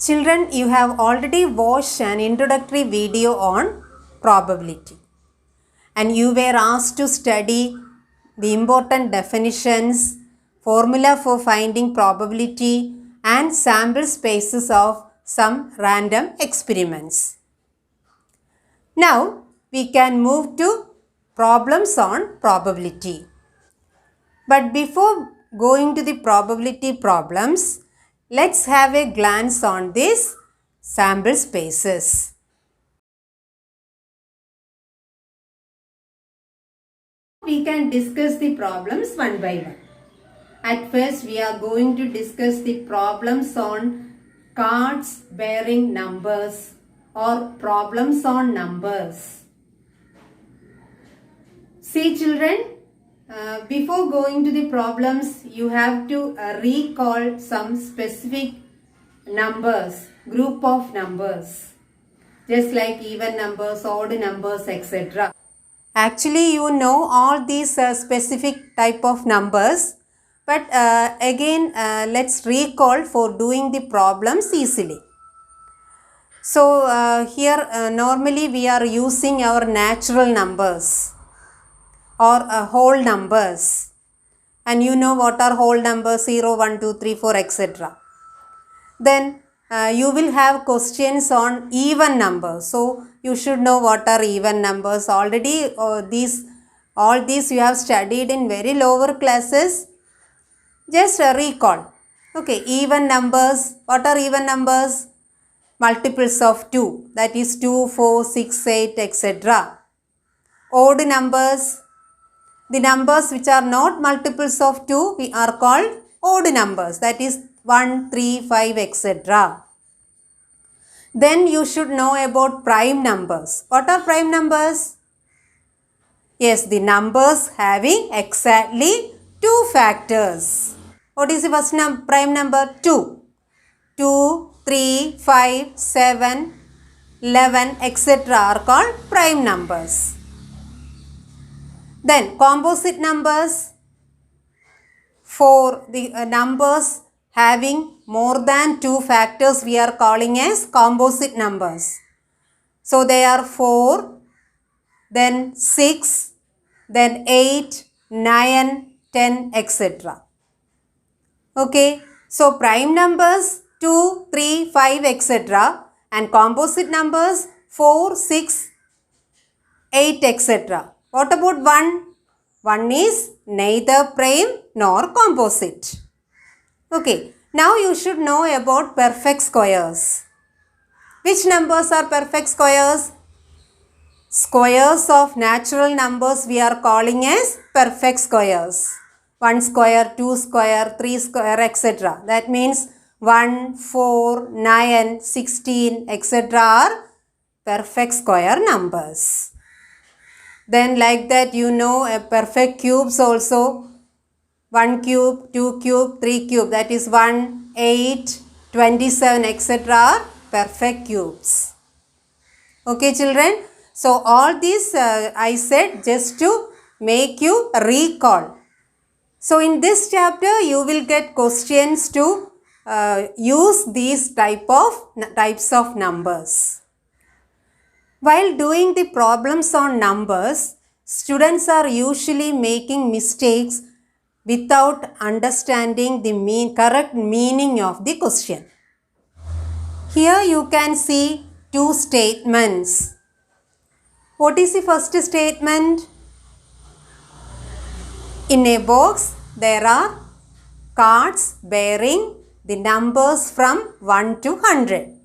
Children, you have already watched an introductory video on probability, and you were asked to study the important definitions, formula for finding probability, and sample spaces of some random experiments. Now we can move to problems on probability. But before going to the probability problems, let's have a glance on these sample spaces. We can discuss the problems one by one. At first, we are going to discuss the problems on cards bearing numbers or problems on numbers. See children, before going to the problems, you have to recall some specific numbers, group of numbers, just like even numbers, odd numbers, etc. Actually, you know all these specific type of numbers, but again, let's recall for doing the problems easily. So, here normally we are using our natural numbers or whole numbers, and you know what are whole numbers, 0, 1, 2, 3, 4, etc. Then you will have questions on even numbers. So you should know what are even numbers. Already all these you have studied in very lower classes. Just recall. Okay, even numbers. What are even numbers? Multiples of 2. That is 2, 4, 6, 8, etc. Odd numbers. The numbers which are not multiples of 2 we are called odd numbers. That is 1, 3, 5, etc. Then you should know about prime numbers. What are prime numbers? Yes, the numbers having exactly 2 factors. What is the first prime number? 2. 2, 3, 5, 7, 11, etc. are called prime numbers. Then composite numbers. 4. The numbers having more than 2 factors we are calling as composite numbers. So they are 4, then 6, then 8, 9, 10, etc. Okay. So prime numbers 2, 3, 5, etc. and composite numbers 4, 6, 8, etc. What about 1? 1 is neither prime nor composite. Okay. Now you should know about perfect squares. Which numbers are perfect squares? Squares of natural numbers we are calling as perfect squares. 1 square, 2 square, 3 square, etc. That means 1, 4, 9, 16, etc. are perfect square numbers. Then like that you know a perfect cubes also. 1 cube, 2 cube, 3 cube, that is 1, 8, 27, etc. are perfect cubes. Okay children. So all these I said just to make you recall. So in this chapter you will get questions to use these types of numbers. While doing the problems on numbers, students are usually making mistakes without understanding the correct meaning of the question. Here you can see 2 statements. What is the first statement? In a box there are cards bearing the numbers from 1 to 100.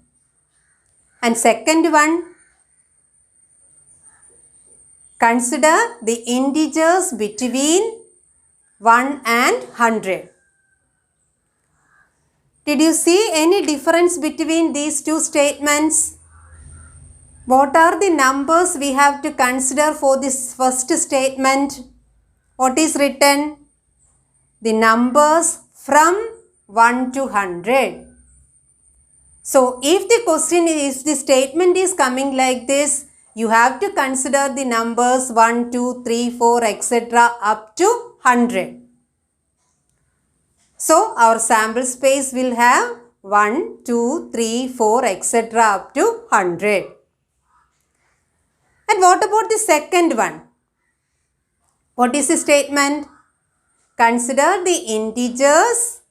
And second one, consider the integers between 1 and 100. Did you see any difference between these 2 statements? What are the numbers we have to consider for this first statement? What is written? The numbers from 1 to 100. So, if the statement is coming like this, you have to consider the numbers 1, 2, 3, 4, etc. up to 100. So, our sample space will have 1, 2, 3, 4, etc. up to 100. And what about the second one? What is the statement? Consider the integers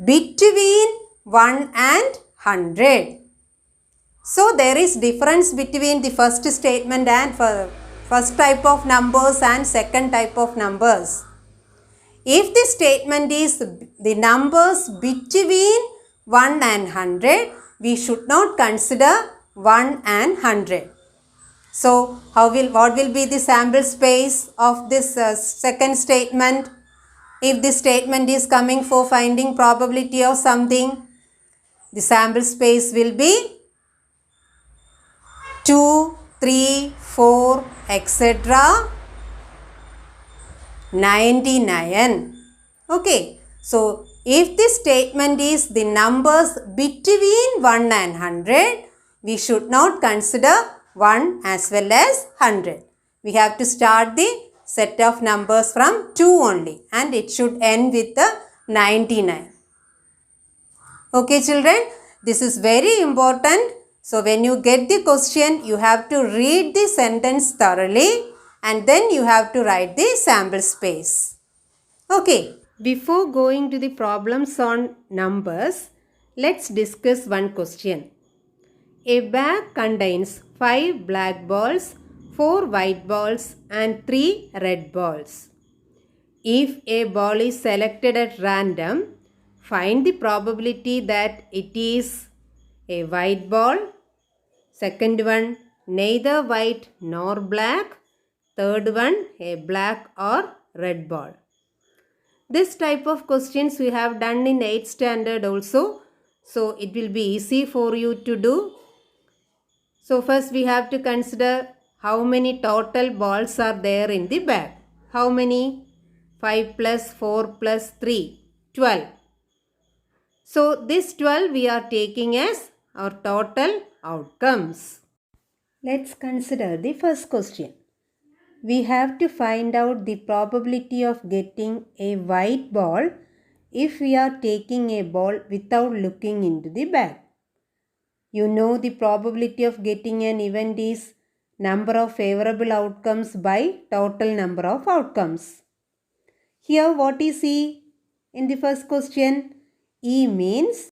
between 1 and 100. So there is difference between the first statement and first type of numbers and second type of numbers. If the statement is the numbers between 1 and 100, we should not consider 1 and 100. So what will be the sample space of this second statement? If the statement is coming for finding probability of something, the sample space will be 2, 3, 4, etc. 99. Okay. So, if the statement is the numbers between 1 and 100, we should not consider 1 as well as 100. We have to start the set of numbers from 2 only, and it should end with the 99. Okay children, this is very important. So when you get the question, you have to read the sentence thoroughly and then you have to write the sample space. Okay, before going to the problems on numbers, let's discuss one question. A bag contains 5 black balls, 4 white balls and 3 red balls. If a ball is selected at random, find the probability that it is a white ball. Second one, neither white nor black. Third one, a black or red ball. This type of questions we have done in 8th standard also. So it will be easy for you to do. So first we have to consider how many total balls are there in the bag. How many? 5 plus 4 plus 3, 12. So this 12 we are taking as our total outcomes. Let's consider the first question. We have to find out the probability of getting a white ball if we are taking a ball without looking into the bag. You know the probability of getting an event is number of favorable outcomes by total number of outcomes. Here what is E in the first question? E means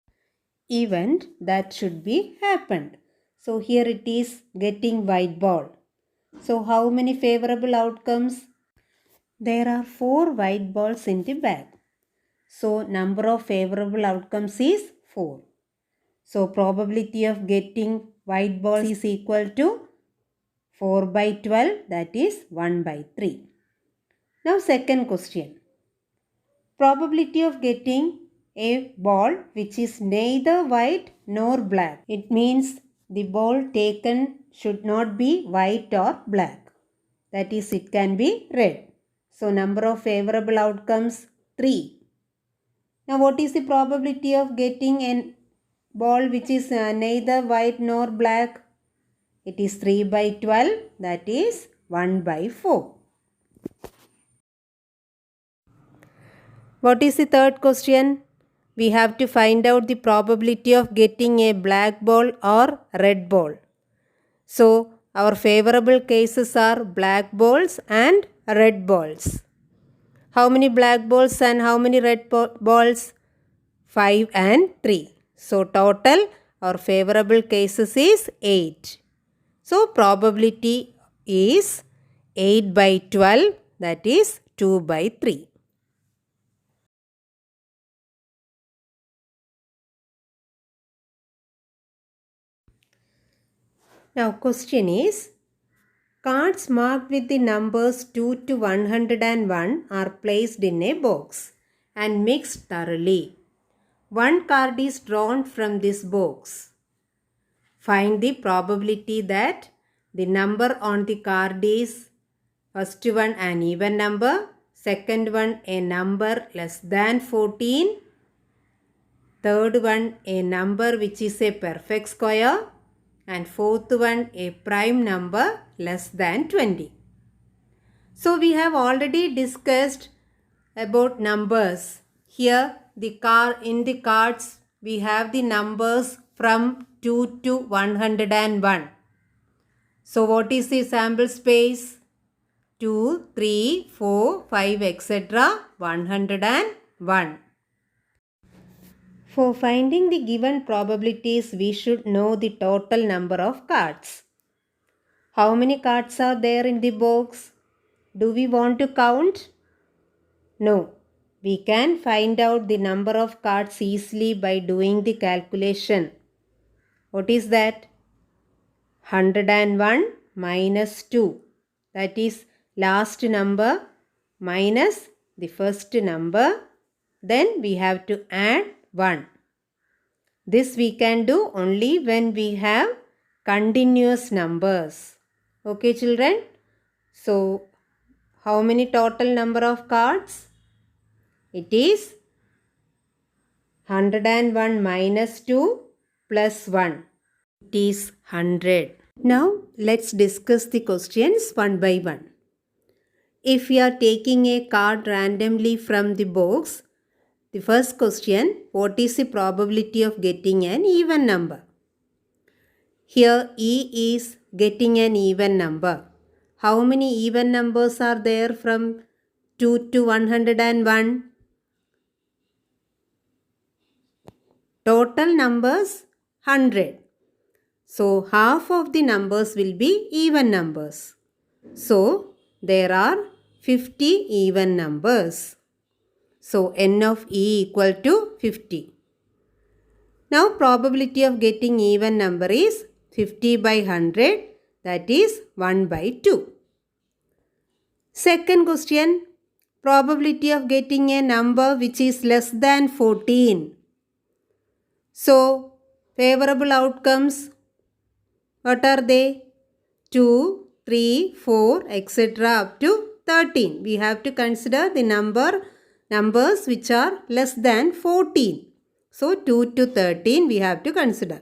event that should be happened. So here it is getting white ball. So how many favorable outcomes? There are 4 white balls in the bag. So number of favorable outcomes is 4. So probability of getting white balls is equal to 4 by 12, that is 1 by 3. Now second question. Probability of getting a ball which is neither white nor black. It means the ball taken should not be white or black. That is, it can be red. So number of favorable outcomes 3. Now what is the probability of getting a ball which is neither white nor black? It is 3 by 12, that is 1 by 4. What is the third question? We have to find out the probability of getting a black ball or red ball. So our favorable cases are black balls and red balls. How many black balls and how many red balls? 5 and 3. So total our favorable cases is 8. So probability is 8 by 12, that is 2 by 3. Now question is, cards marked with the numbers 2 to 101 are placed in a box and mixed thoroughly. One card is drawn from this box. Find the probability that the number on the card is first one an even number, second one a number less than 14, third one a number which is a perfect square, and fourth one a prime number less than 20. So we have already discussed about numbers. Here in the cards we have the numbers from 2 to 101. So what is the sample space? 2, 3, 4, 5, etc. 101. For finding the given probabilities, we should know the total number of cards. How many cards are there in the box? Do we want to count? No. We can find out the number of cards easily by doing the calculation. What is that? 101 minus 2. That is last number minus the first number. Then we have to add 1. This we can do only when we have continuous numbers. Okay, children? So, how many total number of cards? It is 101 minus 2 plus 1. It is 100. Now, let's discuss the questions one by one. If we are taking a card randomly from the box, the first question, what is the probability of getting an even number? Here E is getting an even number. How many even numbers are there from 2 to 101? Total numbers 100. So half of the numbers will be even numbers. So there are 50 even numbers. So n of E equal to 50. Now probability of getting even number is 50 by 100, that is 1 by 2. Second question, probability of getting a number which is less than 14. So favorable outcomes, what are they? 2, 3, 4, etc. up to 13. We have to consider the numbers which are less than 14. So 2 to 13 we have to consider.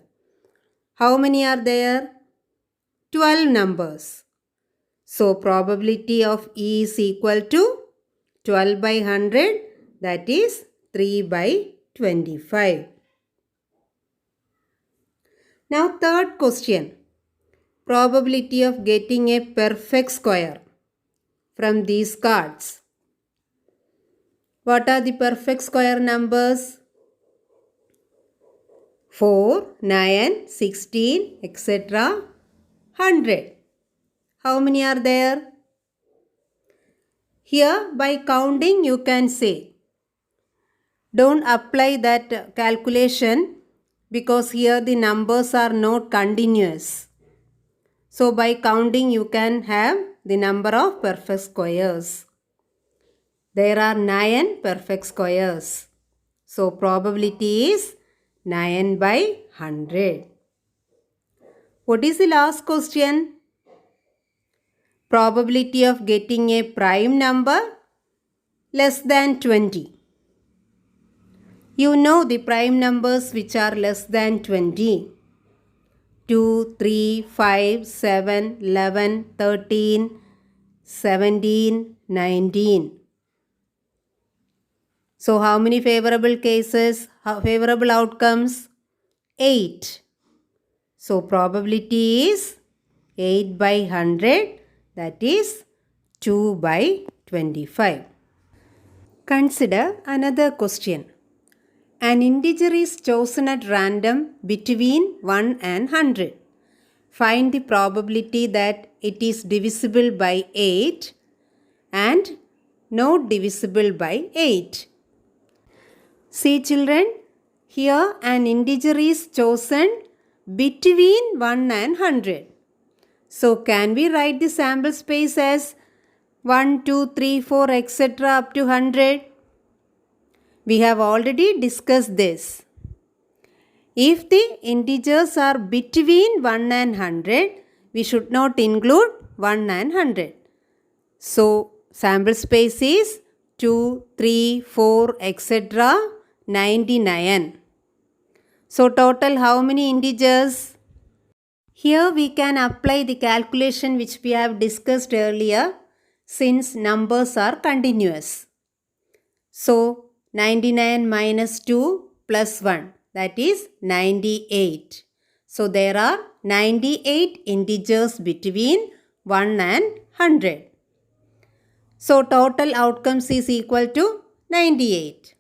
How many are there? 12 numbers. So probability of E is equal to 12 by 100, that is 3 by 25. Now third question. Probability of getting a perfect square from these cards. What are the perfect square numbers? 4, 9, 16, etc. 100. How many are there? Here by counting you can say. Don't apply that calculation because here the numbers are not continuous. So by counting you can have the number of perfect squares. There are 9 perfect squares. So probability is 9 by 100. What is the last question? Probability of getting a prime number less than 20. You know the prime numbers which are less than 20. 2, 3, 5, 7, 11, 13, 17, 19. So how many favorable cases, favorable outcomes? 8. So probability is 8 by 100, that is 2 by 25. Consider another question. An integer is chosen at random between 1 and 100. Find the probability that it is divisible by 8 and not divisible by 8. See children, here an integer is chosen between 1 and 100. So can we write the sample space as 1, 2, 3, 4, etc. up to 100? We have already discussed this. If the integers are between 1 and 100, we should not include 1 and 100. So sample space is 2, 3, 4, etc. 99. So total how many integers? Here we can apply the calculation which we have discussed earlier since numbers are continuous. So 99 minus 2 plus 1. that is 98. So there are 98 integers between 1 and 100. So total outcomes is equal to 98.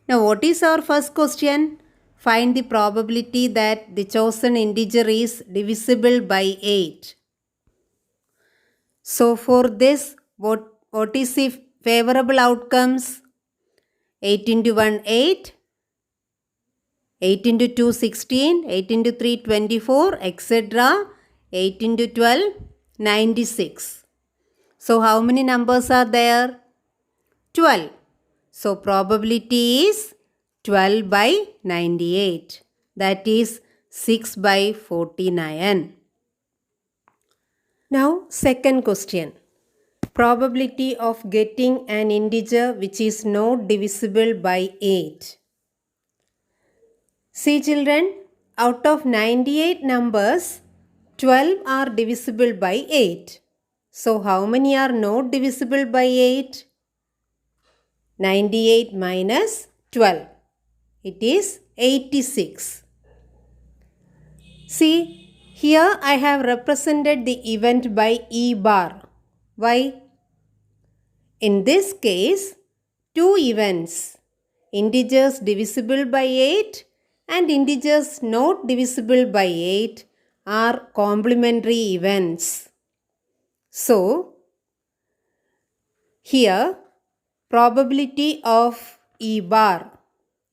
Now what is our first question? Find the probability that the chosen integer is divisible by 8. So for this, what is the favorable outcomes? 8 into 1, 8. 8 into 2, 16. 8 into 3, 24, etc. 8 into 12, 96. So how many numbers are there? 12. So probability is 12 by 98. That is 6 by 49. Now second question. Probability of getting an integer which is not divisible by 8. See children, out of 98 numbers, 12 are divisible by 8. So how many are not divisible by 8? 98 minus 12. It is 86. See, here I have represented the event by E bar. Why? In this case, two events, integers divisible by 8 and integers not divisible by 8 are complementary events. So, here probability of E bar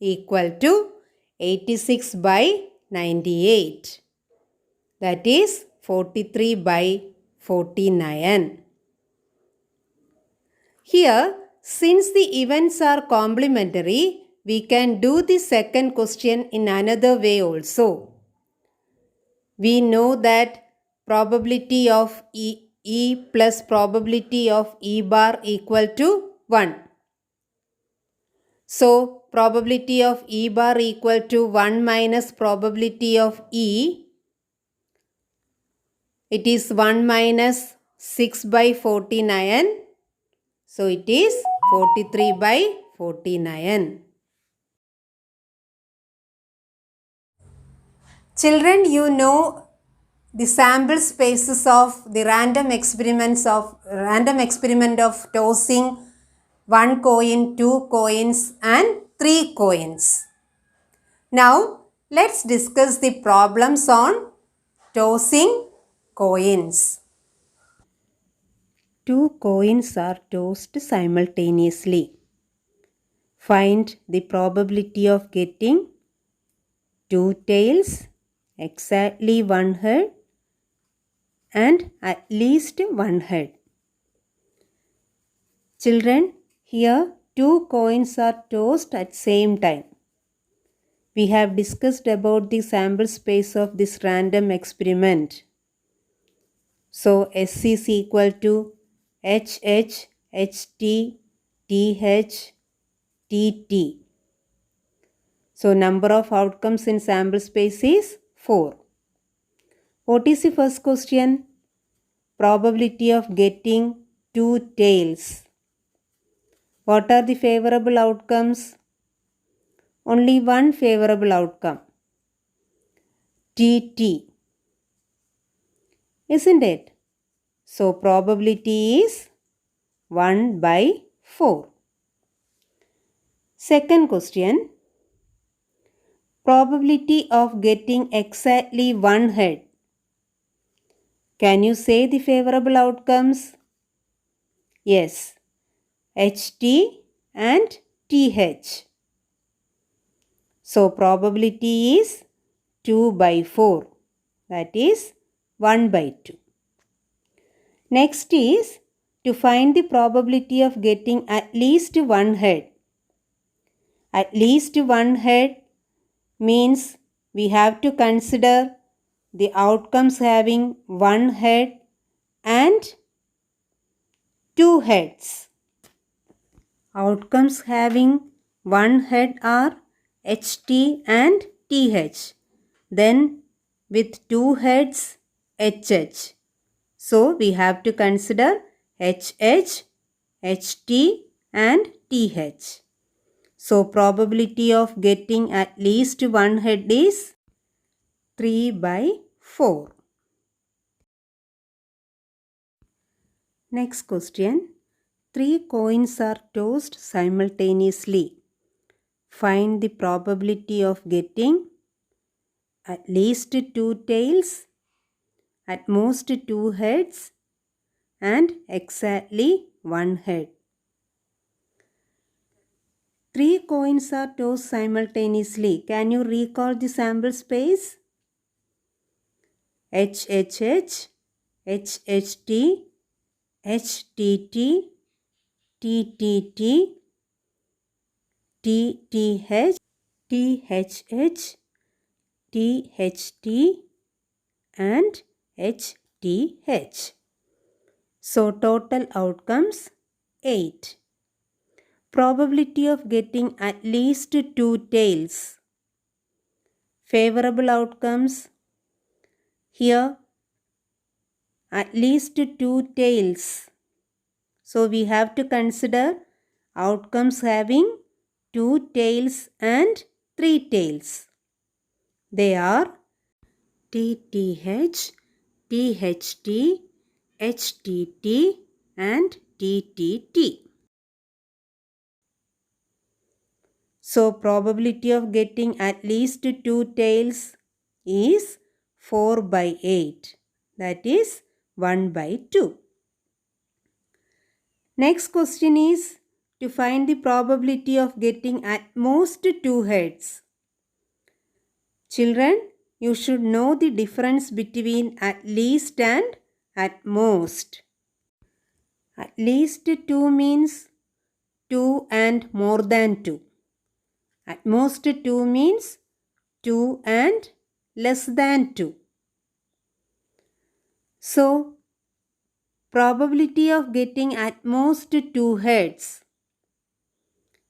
equal to 86 by 98. That is 43 by 49. Here, since the events are complementary, we can do the second question in another way also. We know that probability of E plus probability of E bar equal to 1. So, probability of E bar equal to 1 minus probability of E. It is 1 minus 6 by 49. So, it is 43 by 49. Children, you know the sample spaces of the random experiment of tossing 1 coin, 2 coins and 3 coins. Now, let's discuss the problems on tossing coins. 2 coins are tossed simultaneously. Find the probability of getting 2 tails, exactly 1 head and at least 1 head. Children, here 2 coins are tossed at same time. We have discussed about the sample space of this random experiment. So S is equal to HH, HT, TH, TT. So number of outcomes in sample space is 4. What is the first question? Probability of getting 2 tails. What are the favorable outcomes? Only one favorable outcome. TT. Isn't it? So probability is 1 by 4. Second question. Probability of getting exactly 1 head. Can you say the favorable outcomes? Yes. HT and TH. So probability is 2 by 4. That is 1 by 2. Next is to find the probability of getting at least 1 head. At least 1 head means we have to consider the outcomes having 1 head and 2 heads. Outcomes having 1 head are HT and TH. Then with 2 heads, HH. So we have to consider HH, HT and TH. So probability of getting at least one head is 3 by 4. Next question. 3 coins are tossed simultaneously. Find the probability of getting at least 2 tails, at most 2 heads, and exactly 1 head. 3 coins are tossed simultaneously. Can you recall the sample space? HHH, HHT, HTT, TTT, TTH, THH, THT, and HTH. So total outcomes 8. Probability of getting at least 2 tails. Favorable outcomes. Here at least 2 tails. So we have to consider outcomes having 2 tails and 3 tails. They are TTH, THT, HTT, and TTT. So probability of getting at least 2 tails is 4 by 8. That is 1 by 2. Next question is to find the probability of getting at most 2 heads. Children, you should know the difference between at least and at most. At least 2 means 2 and more than 2. At most 2 means 2 and less than 2. So, probability of getting at most 2 heads.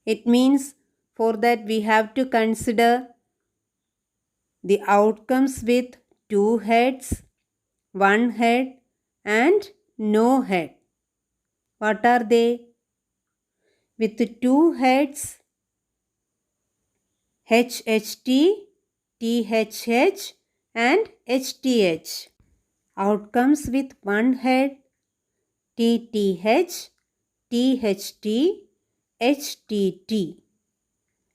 It means for that we have to consider the outcomes with 2 heads, 1 head, and no head. What are they? With 2 heads, HHT, THH, and HTH. Outcomes with 1 head, TTH, THT, HTT.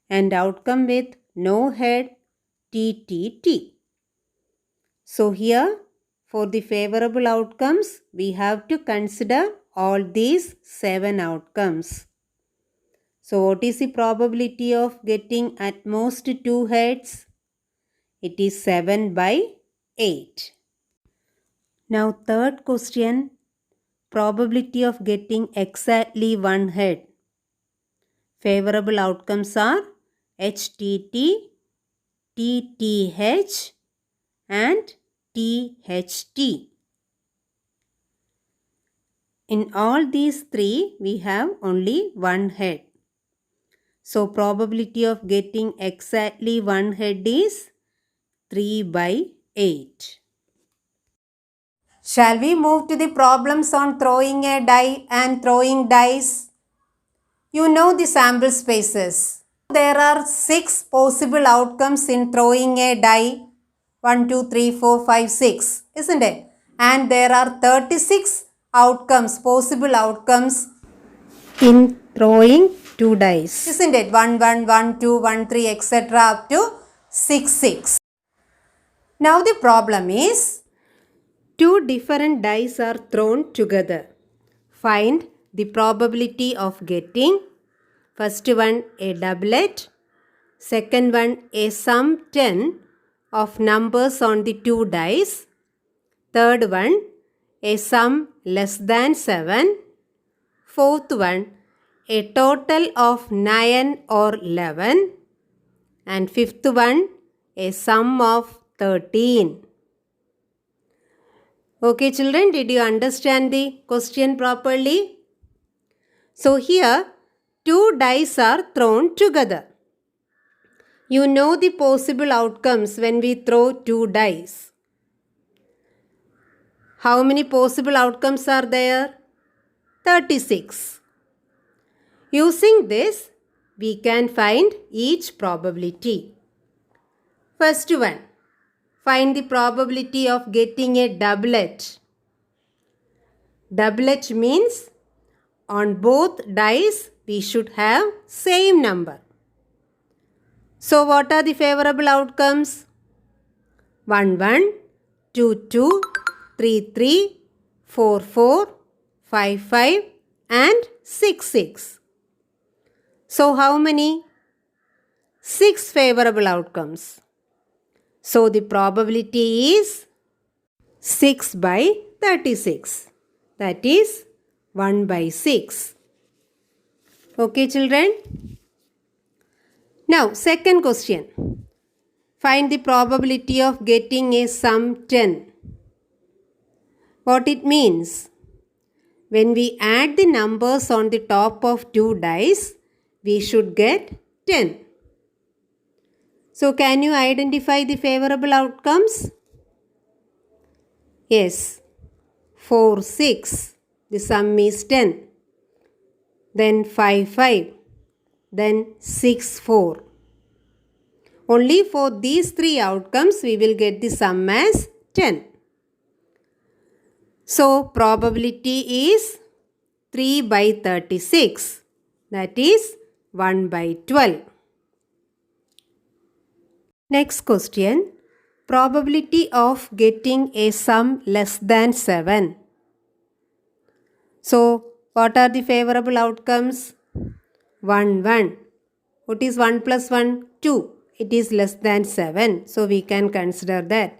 And outcome with no head, TTT. So here for the favorable outcomes we have to consider all these 7 outcomes. So what is the probability of getting at most 2 heads? It is 7 by 8. Now third question, probability of getting exactly 1 head. Favorable outcomes are HTT, TTH, and THT. In all these 3, we have only 1 head. So probability of getting exactly 1 head is 3 by 8. Shall we move to the problems on throwing a die and throwing dice? You know the sample spaces. There are 6 possible outcomes in throwing a die. 1, 2, 3, 4, 5, 6. Isn't it? And there are 36 outcomes, possible outcomes in throwing 2 dice. Isn't it? 1, 1, 1, 2, 1, 3, etc. up to 6, 6. Now the problem is 2 different dice are thrown together. Find the probability of getting first one a doublet, second one a sum 10 of numbers on the 2 dice, third one a sum less than 7, fourth one a total of 9 or 11, and fifth one a sum of 13. Okay children, did you understand the question properly? So here 2 dice are thrown together. You know the possible outcomes when we throw 2 dice. How many possible outcomes are there? 36. Using this, we can find each probability. First one, find the probability of getting a doublet. Doublet means on both dice we should have same number. So what are the favorable outcomes? 1 1, 2 2, 3 3, 4 4, 5 5 and 6 6. So how many? 6 favorable outcomes. So the probability is 6 by 36. That is 1 by 6. Okay, children? Now, second question. Find the probability of getting a sum 10. What it means? When we add the numbers on the top of two dice, we should get 10. So, can you identify the favorable outcomes? Yes. 4 6. The sum is 10. Then 5 5. Then 6 4. Only for these three outcomes we will get the sum as 10. So probability is 3 by 36. That is 1 by 12. Next question. Probability of getting a sum less than 7. So what are the favorable outcomes? 1 1. What is 1 plus 1? 2. It is less than 7. So we can consider that.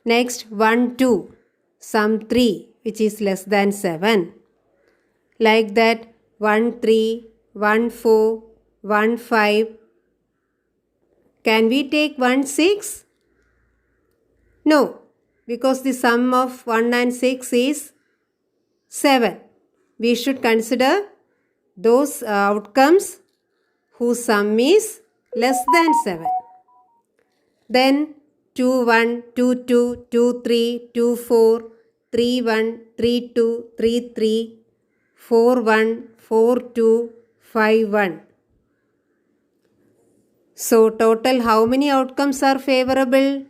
Next 1 2. Sum 3 which is less than 7. Like that 1 3, 1 4, 1 5. Can we take 1 6? No, because the sum of 1 and 6 is 7. We should consider those outcomes whose sum is less than 7. Then 2 1, 2 2, 2 3, 2 4, 3 1, 3 2, 3 3, 4 1, 4 2, 5 1. So total how many outcomes are favorable?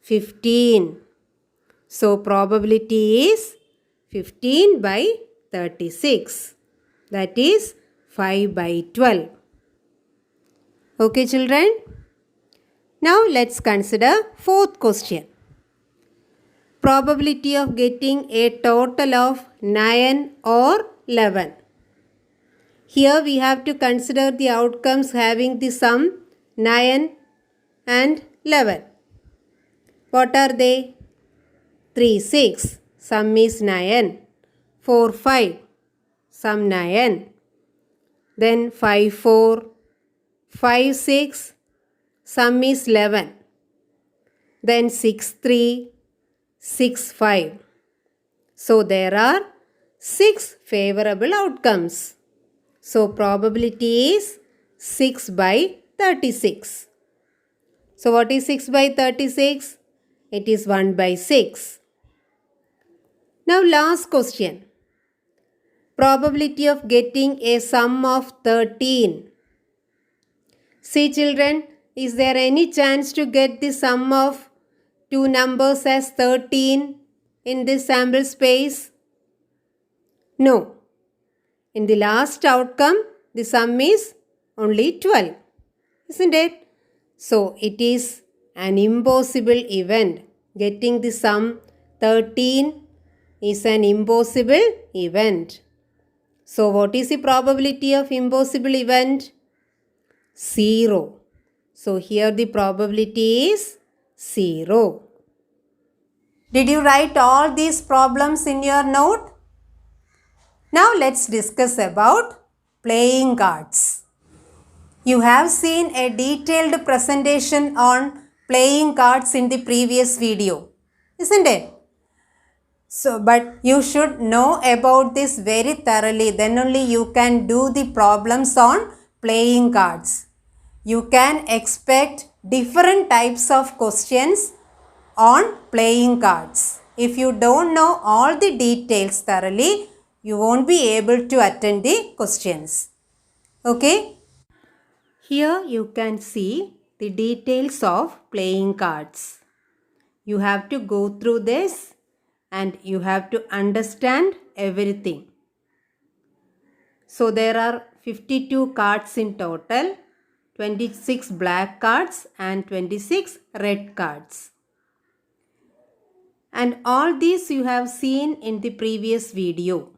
15. So probability is 15 by 36. That is 5 by 12. Okay, children? Now let's consider fourth question. Probability of getting a total of 9 or 11. Here we have to consider the outcomes having the sum 9 and 11. What are they? 3 6. Sum is 9. 4 5. Sum 9. Then 5 4. 5 6. Sum is 11. Then 6 3. 6 5. So there are 6 favorable outcomes. So probability is 6 by 36. So what is 6 by 36? It is 1 by 6. Now last question. Probability of getting a sum of 13. See children, is there any chance to get the sum of two numbers as 13 in this sample space? No. In the last outcome, the sum is only 12. Isn't it? So it is an impossible event. Getting the sum 13 is an impossible event. So what is the probability of impossible event? 0. So here the probability is 0. Did you write all these problems in your note? Now let's discuss about playing cards. You have seen a detailed presentation on playing cards in the previous video, isn't it? So, but you should know about this very thoroughly. Then only you can do the problems on playing cards. You can expect different types of questions on playing cards. If you don't know all the details thoroughly, you won't be able to attend the questions. Okay? Here you can see the details of playing cards. You have to go through this and you have to understand everything. So there are 52 cards in total, 26 black cards and 26 red cards. And all these you have seen in the previous video.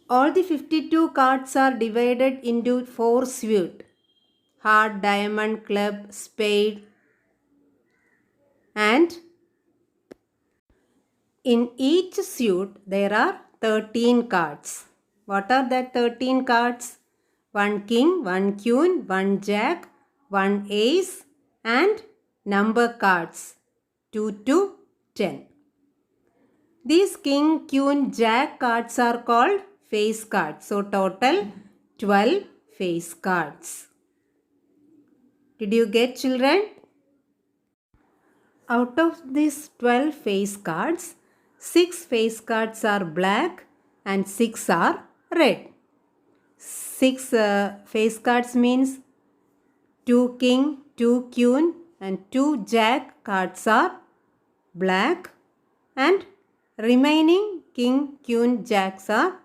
All the 52 cards are divided into 4 suites: heart, diamond, club, spade, and in each suit there are 13 cards. What are that 13 cards? 1 king, 1 queen, 1 jack, 1 ace and number cards 2 to 10. These king, queen, jack cards are called face cards. So total 12 face cards. Did you get, children? Out of these 12 face cards, 6 face cards are black and 6 are red. 6 face cards means 2 king, 2 queen and 2 jack cards are black and remaining king, queen, jacks are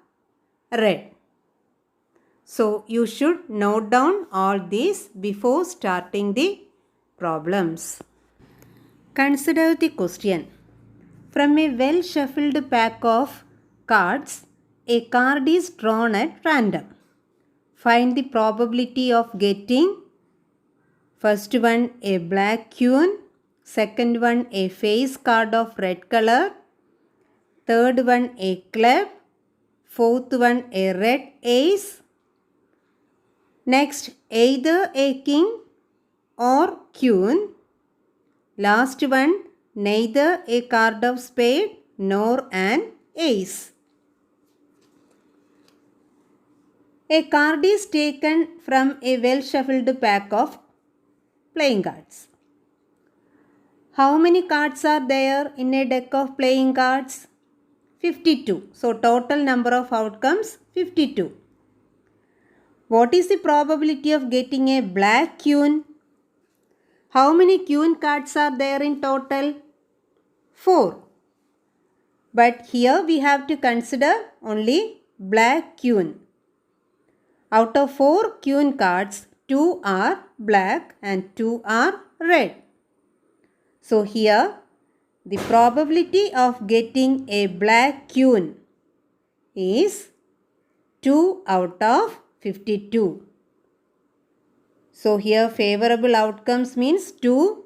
red. So you should note down all these before starting the problems. Consider the question. From a well-shuffled pack of cards, a card is drawn at random. Find the probability of getting first one a black queen, second one a face card of red color, third one a club, fourth one a red ace, next either a king or queen, last one neither a card of spade nor an ace. A card is taken from a well-shuffled pack of playing cards. How many cards are there in a deck of playing cards? 52. So total number of outcomes 52. What is the probability of getting a black queen? How many queen cards are there in total? 4. But here we have to consider only black queen. Out of 4 queen cards, 2 are black and 2 are red. So here the probability of getting a black queen is 2 out of 52. So here favorable outcomes means 2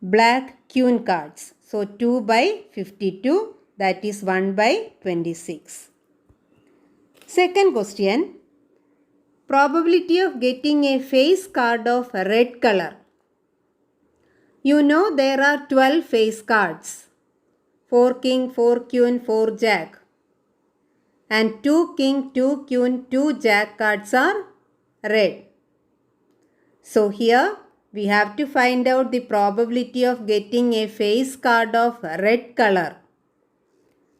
black queen cards. So 2 by 52, that is 1 by 26. Second question. Probability of getting a face card of red color. You know there are 12 face cards. 4 king, 4 queen, 4 jack. And 2 king, 2 queen, 2 jack cards are red. So here we have to find out the probability of getting a face card of red color.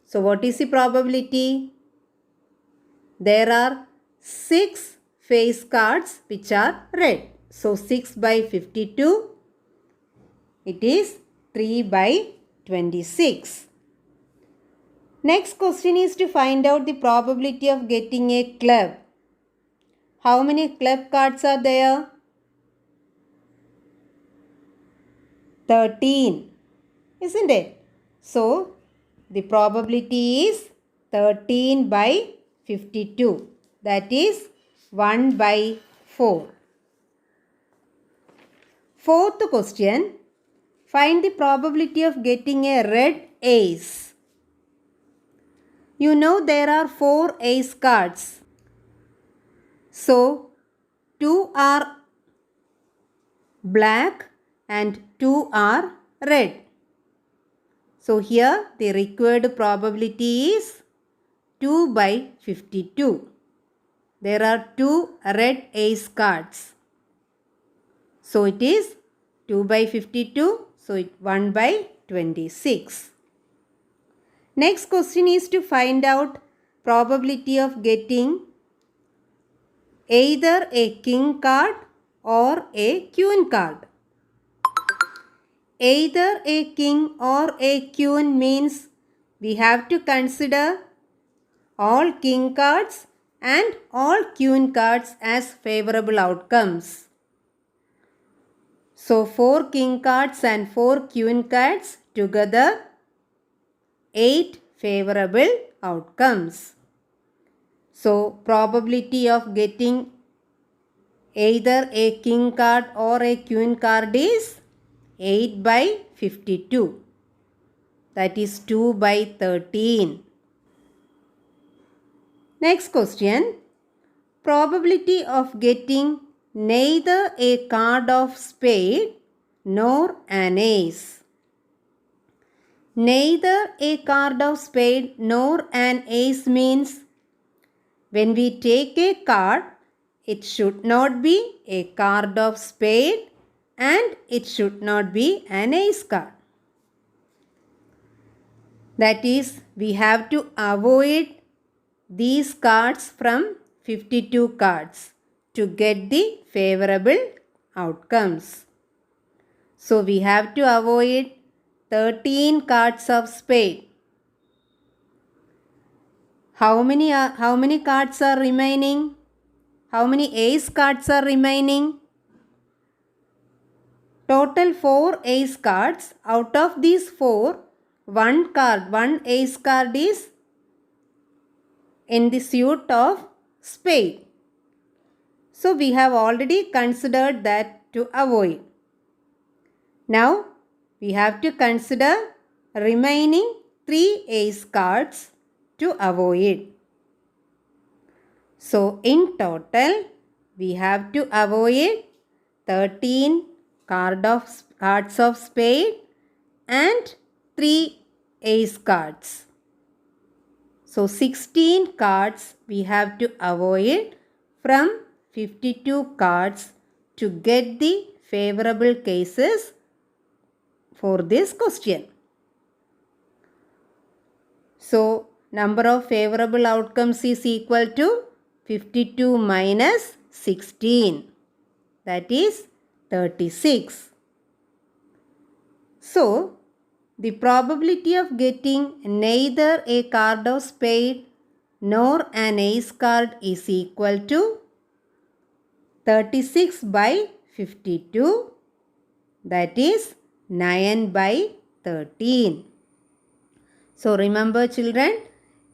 So what is the probability? There are 6 face cards which are red. So 6 by 52, it is 3 by 26. Next question is to find out the probability of getting a club. How many club cards are there? 13, isn't it? So the probability is 13 by 52. That is 1 by 4. Fourth question. Find the probability of getting a red ace. You know there are 4 ace cards. So 2 are black and 2 are red. So here the required probability is 2 by 52. There are 2 red ace cards. So it is 2 by 52. So it 1 by 26. Next question is to find out probability of getting either a king card or a queen card. Either a king or a queen means we have to consider all king cards and all queen cards as favorable outcomes. So 4 king cards and 4 queen cards together 8 favorable outcomes. So probability of getting either a king card or a queen card is 8 by 52. That is 2 by 13. Next question. Probability of getting neither a card of spade nor an ace. Neither a card of spade nor an ace means when we take a card, it should not be a card of spade and it should not be an ace card. That is, we have to avoid these cards from 52 cards to get the favorable outcomes. So we have to avoid 13 cards of spade. How many cards are remaining? How many ace cards are remaining? Total 4 ace cards. Out of these 4, one ace card is in the suit of spade. So we have already considered that to avoid. Now we have to consider remaining 3 ace cards to avoid. So in total we have to avoid 13 cards of spade and 3 ace cards. So 16 cards we have to avoid from 52 cards to get the favorable cases for this question. So number of favorable outcomes is equal to 52 minus 16. That is 36. So the probability of getting neither a card of spade nor an ace card is equal to 36 by 52. That is 9 by 13. So remember children,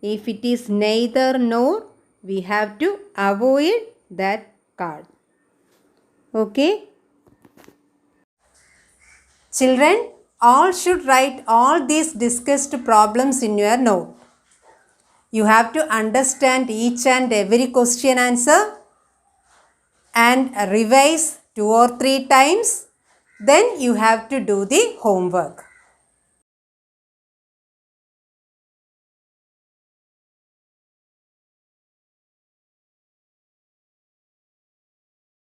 if it is neither nor, we have to avoid that card. Okay? Children, all should write all these discussed problems in your note. You have to understand each and every question answer and revise 2 or 3 times. Then you have to do the homework.